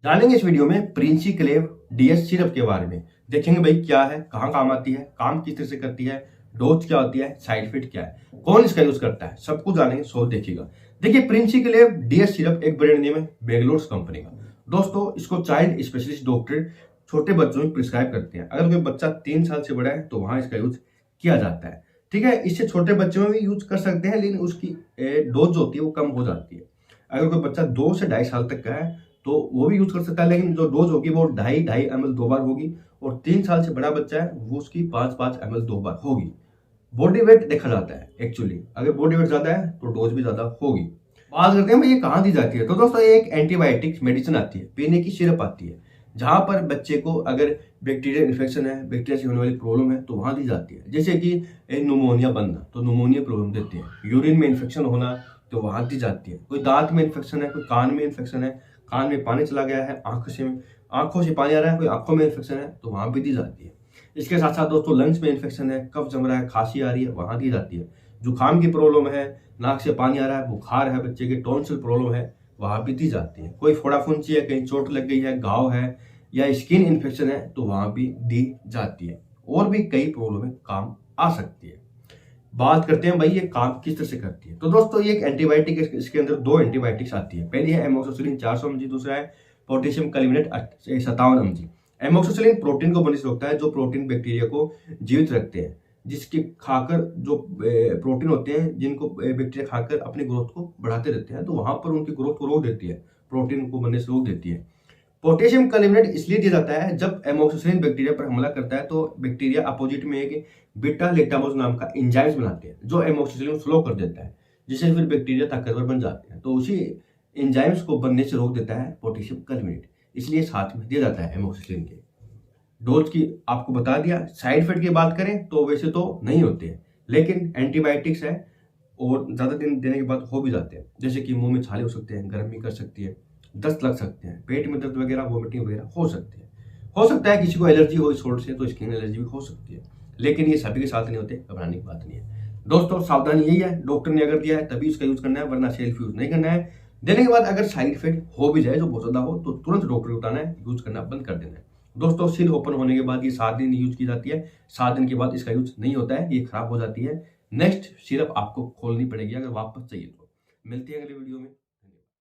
जानेंगे इस वीडियो में प्रिंसिक्लेव डीएस सिरप के बारे में। देखेंगे भाई क्या है, कहाँ काम आती है, काम किस तरह से करती है, डोज क्या होती है, साइड इफेक्ट क्या है, कौन इसका यूज करता है, सब कुछ जानेंगे। सो देखिएगा। देखिए, प्रिंसिक्लेव डीएस सिरप एक ब्रांड नेम है बेंगलोर कंपनी का। दोस्तों, इसको चाइल्ड स्पेशलिस्ट डॉक्टर छोटे बच्चों में प्रिस्क्राइब करते हैं। अगर कोई बच्चा 3 साल से बड़ा है तो वहां इसका यूज किया जाता है। ठीक है, इससे छोटे बच्चों में भी यूज कर सकते हैं, लेकिन उसकी डोज होती है वो कम हो जाती है। अगर कोई बच्चा 2 से 2.5 साल तक का है तो वो भी यूज कर सकता है, लेकिन जो डोज होगी वो 2.5 ml 2 बार होगी। और 3 साल से बड़ा बच्चा है वो उसकी 5 ml 2 बार होगी। बॉडी वेट देखा जाता है एक्चुअली, अगर बॉडी वेट ज्यादा है तो डोज भी ज्यादा होगी। बात करते हैं भाई ये कहाँ दी जाती है। तो दोस्तों, ये एक एंटीबायोटिक मेडिसिन आती है, पीने की सिरप आती है, जहां पर बच्चे को अगर बैक्टीरियल इन्फेक्शन है, बैक्टीरिया से होने वाली प्रॉब्लम है तो वहां दी जाती है। जैसे कि न्यूमोनिया बनना तो न्यूमोनिया प्रॉब्लम देते हैं, यूरिन में इन्फेक्शन होना तो वहां दी जाती है। कोई दांत में इन्फेक्शन है, कोई कान में इन्फेक्शन है, कान में पानी चला गया है, आंखों से पानी आ रहा है, कोई आंखों में इन्फेक्शन है तो वहां भी दी जाती है। इसके साथ साथ दोस्तों, लंग्स में इन्फेक्शन है, कफ जम रहा है, खांसी आ रही है, वहां दी जाती है। जुकाम की प्रॉब्लम है, नाक से पानी आ रहा है, बुखार है, बच्चे के टॉन्सिल प्रॉब्लम है, वहां भी दी जाती है। कोई फोड़ा फुंसी है, कहीं चोट लग गई है, घाव है या स्किन इन्फेक्शन है तो वहां भी दी जाती है। और भी कई प्रॉब्लम काम आ सकती है। बात करते हैं भाई ये काम किस तरह से करती है। तो दोस्तों, ये एक एंटीबायोटिक है, इसके अंदर 2 एंटीबायोटिक्स आती है। पहली है एमोक्सिसिलिन 400 mg, दूसरा है पोटेशियम कैल्विनेट 57 mg। एमोक्सिसिलिन प्रोटीन को बनने से रोकता है, जो प्रोटीन बैक्टीरिया को जीवित रखते हैं, जिसके खाकर जो प्रोटीन होते हैं जिनको बैक्टीरिया खाकर अपनी ग्रोथ को बढ़ाते रहते हैं, तो वहां पर उनकी ग्रोथ को रोक देती है, प्रोटीन को बनने से रोक देती है। पोटेशियम कार्बोनेट इसलिए दिया जाता है जब एमोक्सिसिलिन बैक्टीरिया पर हमला करता है तो बैक्टीरिया अपोजिट में एक बीटा लैक्टामोज नाम का एंजाइम्स बनाते हैं जो एमोक्सिसिलिन स्लो कर देता है, जिससे फिर बैक्टीरिया ताकतवर बन जाते हैं। तो उसी एंजाइम्स को बनने से रोक देता है पोटेशियम कार्बोनेट, इसलिए साथ में दिया जाता है एमोक्सिसिलिन के। डोज की आपको बता दिया। साइड इफेक्ट की बात करें तो वैसे तो नहीं होते हैं, लेकिन एंटीबायोटिक्स है और ज्यादा दिन देने के बाद हो भी जाते हैं। जैसे कि मुंह में छाले हो सकते हैं, गर्मी कर सकती है, दस्त लग सकते हैं, पेट में दर्द वगैरह, वोमिटिंग वगैरह हो सकती है। हो सकता है किसी को एलर्जी हो इस सोल्ट से, तो स्किन एलर्जी भी हो सकती है, लेकिन ये सभी के साथ नहीं होते, घबराने की बात नहीं है। दोस्तों, सावधानी यही है, डॉक्टर ने अगर दिया है तभी उसका यूज करना है, वरना सेल्फ यूज नहीं करना है। देने के बाद अगर साइड इफेक्ट हो भी जाए जो बहुत ज्यादा हो तो तुरंत डॉक्टर को बताना है, यूज करना बंद कर देना है। दोस्तों, सिल ओपन होने के बाद ये 7 दिन यूज की जाती है, 7 दिन के बाद इसका यूज नहीं होता है, ये खराब हो जाती है। नेक्स्ट सिरप आपको खोलनी पड़ेगी अगर वापस चाहिए तो। मिलती है अगले वीडियो में।